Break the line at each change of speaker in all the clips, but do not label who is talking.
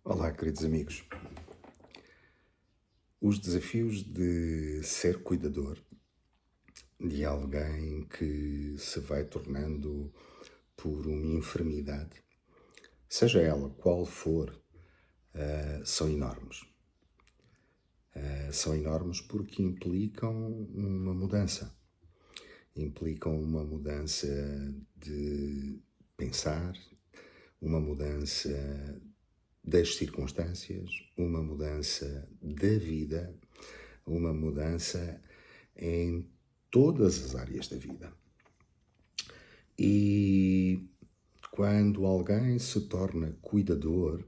Olá, queridos amigos. Os desafios de ser cuidador de alguém que se vai tornando por uma enfermidade, seja ela qual for, são enormes. São enormes porque implicam uma mudança. Implicam uma mudança de pensar, uma mudança das circunstâncias, uma mudança da vida, uma mudança em todas as áreas da vida. E quando alguém se torna cuidador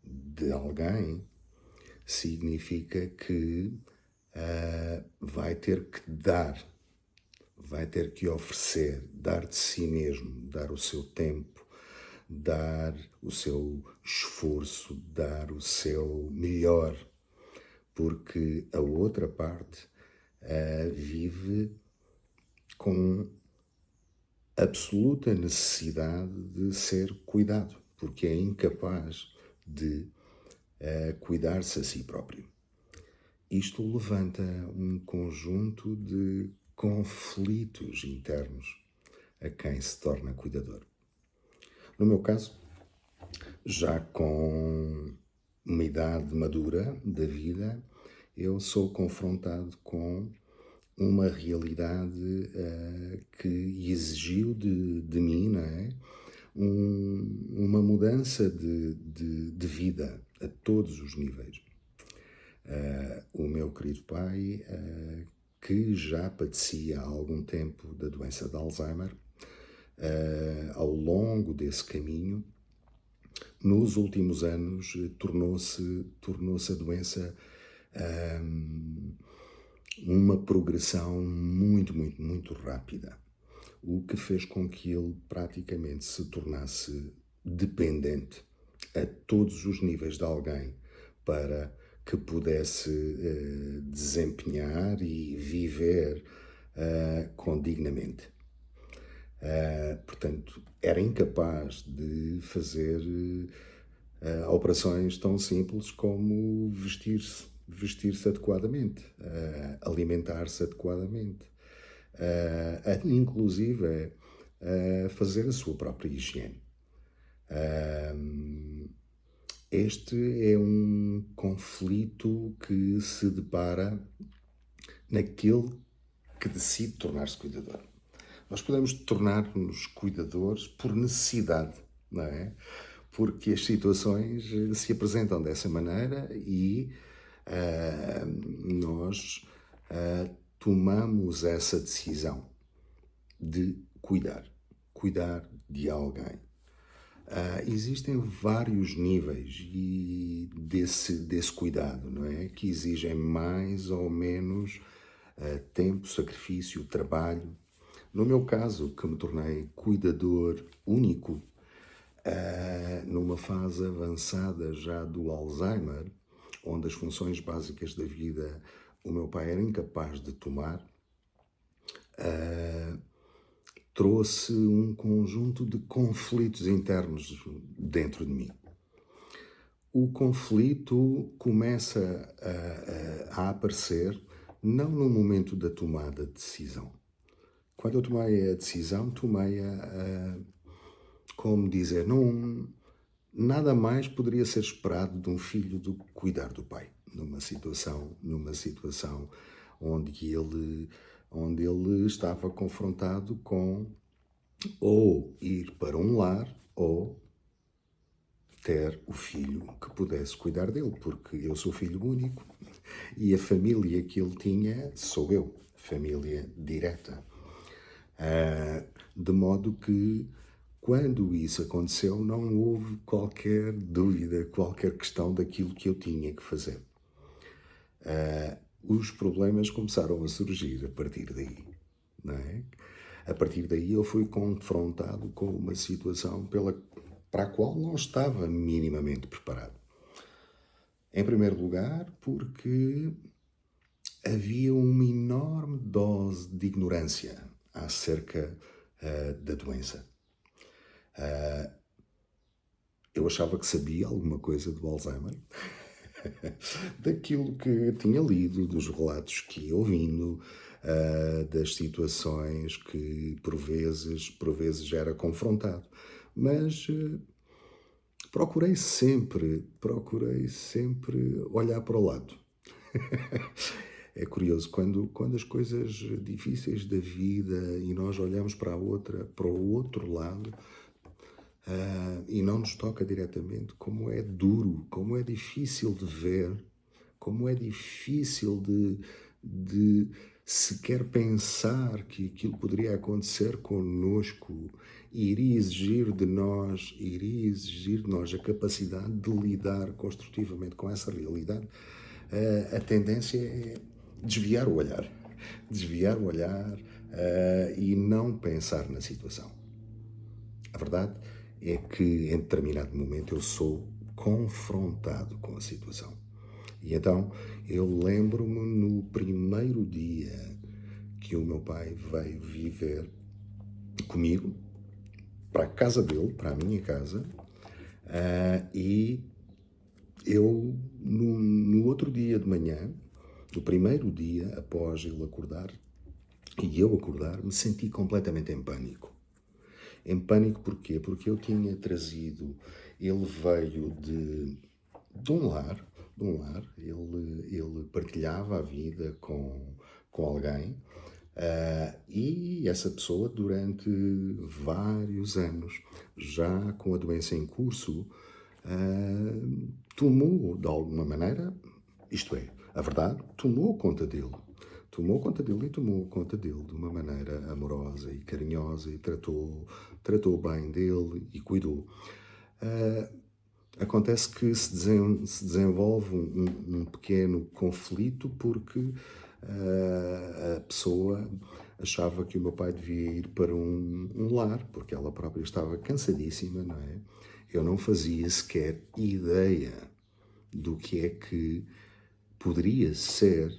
de alguém, significa que vai ter que dar, vai ter que oferecer, dar de si mesmo, dar o seu tempo, dar o seu esforço, dar o seu melhor, porque a outra parte vive com absoluta necessidade de ser cuidado, porque é incapaz de cuidar-se a si próprio. Isto levanta um conjunto de conflitos internos a quem se torna cuidador. No meu caso, já com uma idade madura da vida, eu sou confrontado com uma realidade que exigiu de mim, não é? Uma mudança de vida a todos os níveis. O meu querido pai, que já padecia há algum tempo da doença de Alzheimer, ao longo desse caminho, nos últimos anos, tornou-se a doença uma progressão muito rápida, o que fez com que ele praticamente se tornasse dependente a todos os níveis de alguém para que pudesse desempenhar e viver condignamente. Portanto, era incapaz de fazer operações tão simples como vestir-se adequadamente, alimentar-se adequadamente, inclusive fazer a sua própria higiene. Este é um conflito que se depara naquele que decide tornar-se cuidador. Nós podemos tornar-nos cuidadores por necessidade, não é? Porque as situações se apresentam dessa maneira e nós tomamos essa decisão de cuidar de alguém. Existem vários níveis desse cuidado, não é? Que exigem mais ou menos tempo, sacrifício, trabalho. No meu caso, que me tornei cuidador único, numa fase avançada já do Alzheimer, onde as funções básicas da vida o meu pai era incapaz de tomar, trouxe um conjunto de conflitos internos dentro de mim. O conflito começa a aparecer não no momento da tomada de decisão. Quando eu tomei a decisão, tomei-a, como dizer, não, nada mais poderia ser esperado de um filho do que cuidar do pai, numa situação onde ele estava confrontado com ou ir para um lar ou ter o filho que pudesse cuidar dele, porque eu sou filho único e a família que ele tinha sou eu, família direta. De modo que, quando isso aconteceu, não houve qualquer dúvida, qualquer questão daquilo que eu tinha que fazer. Os problemas começaram a surgir a partir daí, não é? A partir daí eu fui confrontado com uma situação para a qual não estava minimamente preparado. Em primeiro lugar, porque havia uma enorme dose de ignorância acerca da doença. Eu achava que sabia alguma coisa do Alzheimer, daquilo que tinha lido, dos relatos que ia ouvindo, das situações que por vezes era confrontado. Mas procurei sempre olhar para o lado. É curioso, quando as coisas difíceis da vida e nós olhamos para o outro lado, e não nos toca diretamente, como é duro, como é difícil de ver, como é difícil de sequer pensar que aquilo poderia acontecer connosco e iria exigir de nós a capacidade de lidar construtivamente com essa realidade. A tendência é desviar o olhar e não pensar na situação. A verdade é que em determinado momento eu sou confrontado com a situação. E então eu lembro-me no primeiro dia que o meu pai veio viver comigo para a casa dele, para a minha casa, e eu no outro dia de manhã, no primeiro dia após ele acordar e eu acordar, me senti completamente em pânico. Em pânico porquê? Porque eu tinha trazido, ele veio de um lar, ele partilhava a vida com alguém, e essa pessoa durante vários anos, já com a doença em curso, tomou de alguma maneira, isto é, a verdade, tomou conta dele. Tomou conta dele e tomou conta dele de uma maneira amorosa e carinhosa e tratou bem dele e cuidou. Acontece que se desenvolve um pequeno conflito porque a pessoa achava que o meu pai devia ir para um lar, porque ela própria estava cansadíssima, não é? Eu não fazia sequer ideia do que é que poderia ser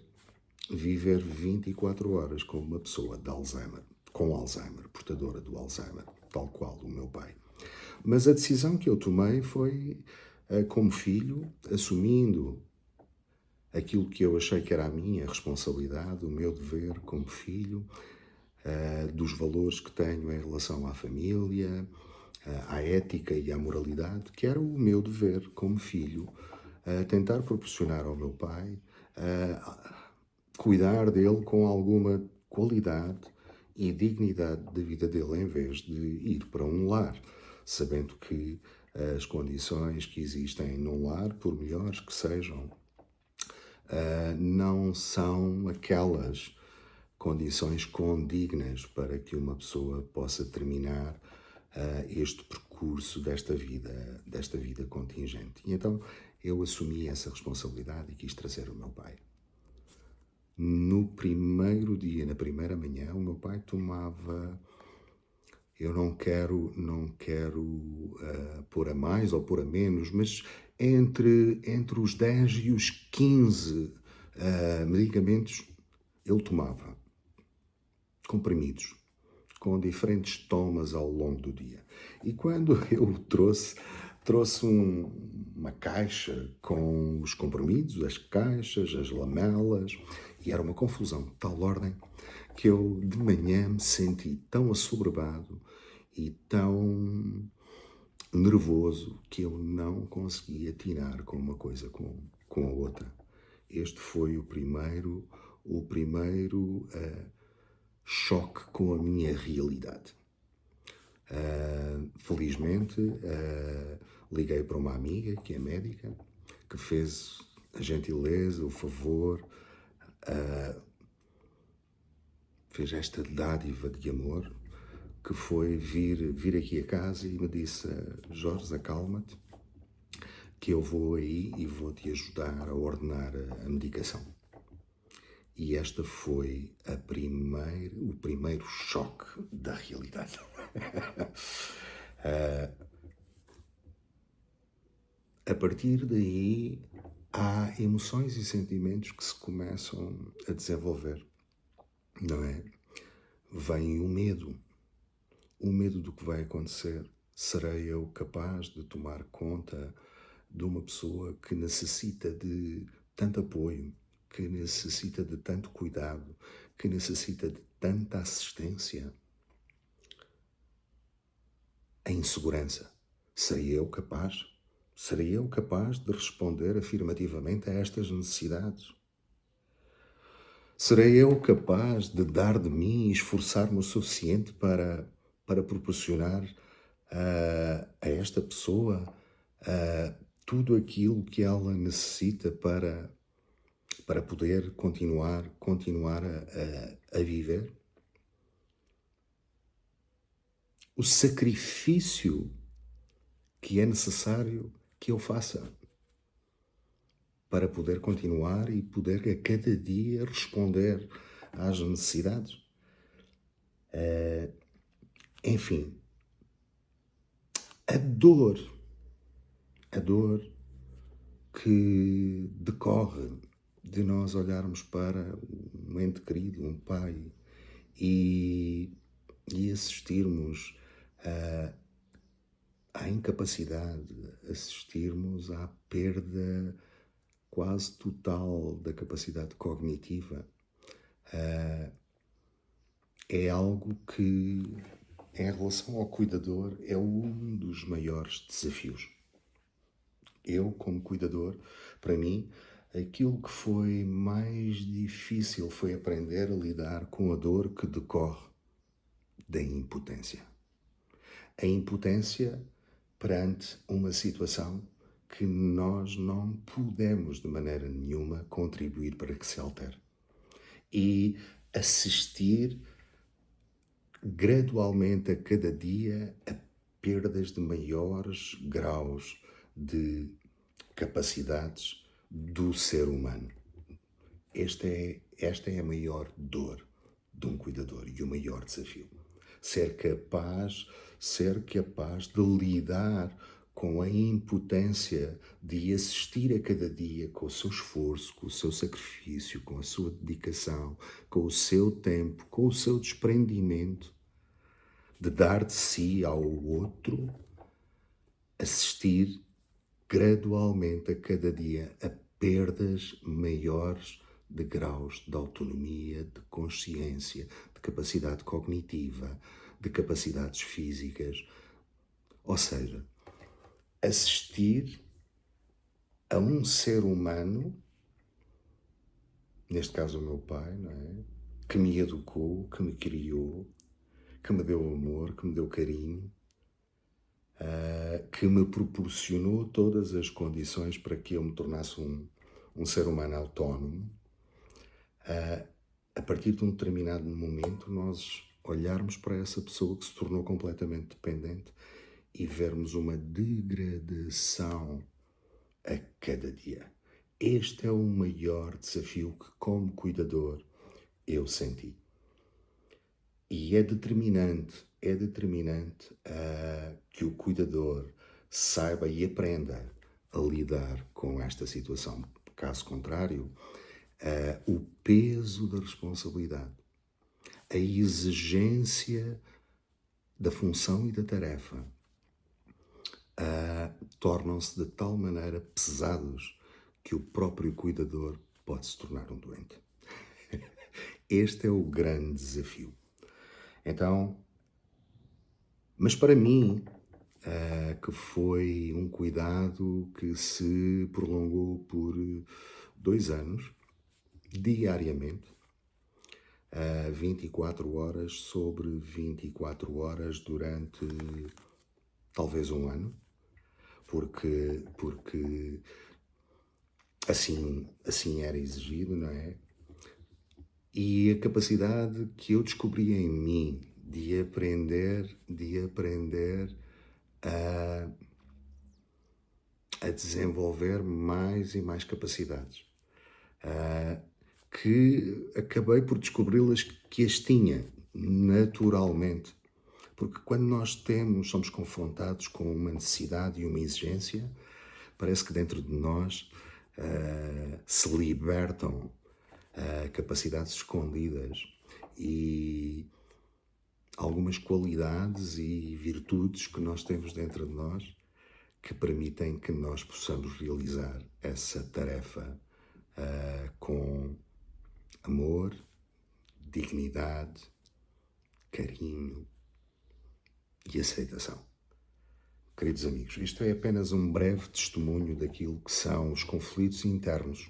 viver 24 horas com uma pessoa de Alzheimer, com Alzheimer, portadora do Alzheimer, tal qual o meu pai. Mas a decisão que eu tomei foi, como filho, assumindo aquilo que eu achei que era a minha responsabilidade, o meu dever como filho, dos valores que tenho em relação à família, à ética e à moralidade, que era o meu dever como filho, tentar proporcionar ao meu pai, cuidar dele com alguma qualidade e dignidade da vida dele, em vez de ir para um lar, sabendo que as condições que existem num lar, por melhores que sejam, não são aquelas condições condignas para que uma pessoa possa terminar este percurso desta vida contingente. E então eu assumi essa responsabilidade e quis trazer o meu pai. No primeiro dia, na primeira manhã, o meu pai tomava, eu não quero pôr a mais ou pôr a menos, mas entre os 10 e os 15 medicamentos ele tomava, comprimidos, com diferentes tomas ao longo do dia. E quando eu trouxe uma caixa com os comprimidos, as caixas, as lamelas, e era uma confusão de tal ordem que eu de manhã me senti tão assoberbado e tão nervoso que eu não conseguia atinar com uma coisa com a outra. Este foi o primeiro choque com a minha realidade. Felizmente, liguei para uma amiga que é médica, que fez a gentileza, o favor, fez esta dádiva de amor, que foi vir aqui a casa e me disse: Jorge, acalma-te, que eu vou aí e vou te ajudar a ordenar a medicação. E esta foi o primeiro choque da realidade. A partir daí, há emoções e sentimentos que se começam a desenvolver, não é? Vem o medo do que vai acontecer, Serei eu capaz de tomar conta de uma pessoa que necessita de tanto apoio, que necessita de tanto cuidado, que necessita de tanta assistência em segurança? Serei eu capaz? Serei eu capaz de responder afirmativamente a estas necessidades? Serei eu capaz de dar de mim e esforçar-me o suficiente para proporcionar a esta pessoa tudo aquilo que ela necessita para poder continuar a viver? O sacrifício que é necessário que eu faça para poder continuar e poder a cada dia responder às necessidades. Enfim, a dor que decorre de nós olharmos para um ente querido, um pai, e assistirmos à incapacidade, assistirmos à perda quase total da capacidade cognitiva, é algo que, em relação ao cuidador, é um dos maiores desafios. Eu, como cuidador, para mim, aquilo que foi mais difícil foi aprender a lidar com a dor que decorre da impotência. A impotência perante uma situação que nós não podemos de maneira nenhuma contribuir para que se altere. E assistir gradualmente a cada dia a perdas de maiores graus de capacidades do ser humano. Esta é a maior dor de um cuidador e o maior desafio. Ser capaz de lidar com a impotência de assistir a cada dia com o seu esforço, com o seu sacrifício, com a sua dedicação, com o seu tempo, com o seu desprendimento, de dar de si ao outro, assistir gradualmente a cada dia a perdas maiores de graus de autonomia, de consciência, de capacidade cognitiva, de capacidades físicas. Ou seja, assistir a um ser humano, neste caso o meu pai, não é? Que me educou, que me criou, que me deu amor, que me deu carinho, que me proporcionou todas as condições para que eu me tornasse um ser humano autónomo. A partir de um determinado momento, nós olharmos para essa pessoa que se tornou completamente dependente e vermos uma degradação a cada dia. Este é o maior desafio que, como cuidador, eu senti. E é determinante que o cuidador saiba e aprenda a lidar com esta situação. Caso contrário, o peso da responsabilidade, a exigência da função e da tarefa tornam-se de tal maneira pesados que o próprio cuidador pode se tornar um doente. Este é o grande desafio. Então, mas para mim, que foi um cuidado que se prolongou por 2 anos, diariamente, 24 horas sobre 24 horas durante talvez um ano, porque assim era exigido, não é? E a capacidade que eu descobri em mim de aprender a desenvolver mais e mais capacidades, que acabei por descobri-las que as tinha naturalmente. Porque quando nós somos confrontados com uma necessidade e uma exigência, parece que dentro de nós se libertam capacidades escondidas e algumas qualidades e virtudes que nós temos dentro de nós que permitem que nós possamos realizar essa tarefa com amor, dignidade, carinho e aceitação. Queridos amigos, isto é apenas um breve testemunho daquilo que são os conflitos internos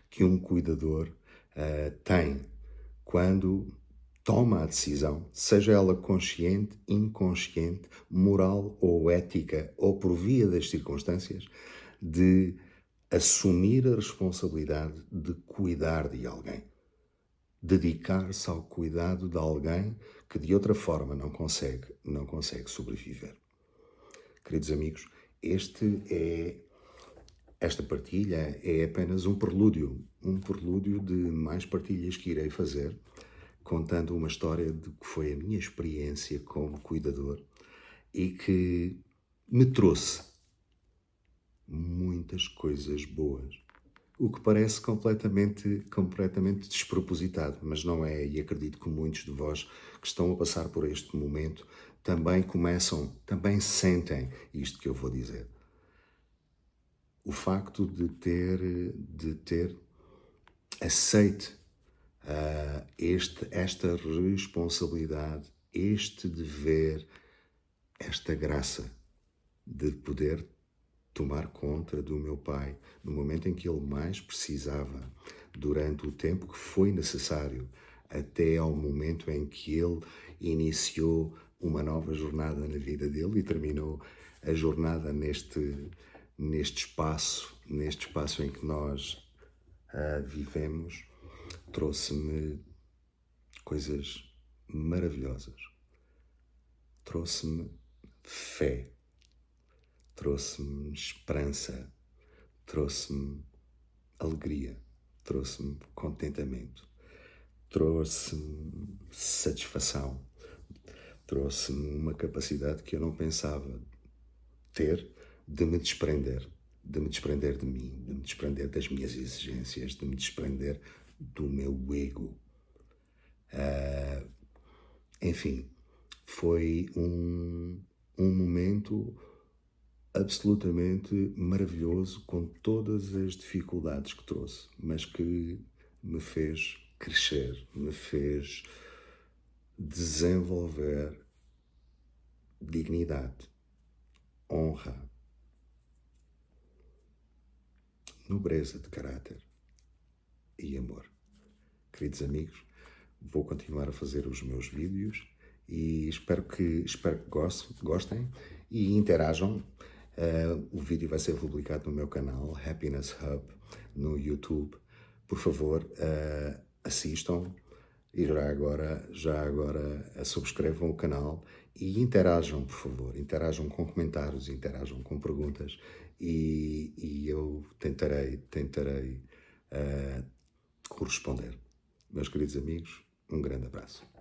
que um cuidador tem quando toma a decisão, seja ela consciente, inconsciente, moral ou ética, ou por via das circunstâncias, de assumir a responsabilidade de cuidar de alguém. Dedicar-se ao cuidado de alguém que de outra forma não consegue sobreviver. Queridos amigos, esta partilha é apenas um prelúdio de mais partilhas que irei fazer, contando uma história de que foi a minha experiência como cuidador e que me trouxe muitas coisas boas. O que parece completamente despropositado, mas não é, e acredito que muitos de vós que estão a passar por este momento também sentem isto que eu vou dizer. O facto de ter aceite esta responsabilidade, este dever, esta graça de poder tomar conta do meu pai no momento em que ele mais precisava, durante o tempo que foi necessário, até ao momento em que ele iniciou uma nova jornada na vida dele e terminou a jornada neste espaço em que nós vivemos, trouxe-me coisas maravilhosas. Trouxe-me fé, trouxe-me esperança, trouxe-me alegria, trouxe-me contentamento, trouxe-me satisfação, trouxe-me uma capacidade que eu não pensava ter de me desprender de mim, de me desprender das minhas exigências, de me desprender do meu ego. Enfim, foi um momento absolutamente maravilhoso, com todas as dificuldades que trouxe, mas que me fez crescer, me fez desenvolver dignidade, honra, nobreza de caráter e amor. Queridos amigos, vou continuar a fazer os meus vídeos e espero que gostem e interajam. O vídeo vai ser publicado no meu canal Happiness Hub no YouTube. Por favor, assistam e já agora subscrevam o canal e interajam, por favor. Interajam com comentários, interajam com perguntas e eu tentarei corresponder. Meus queridos amigos, um grande abraço.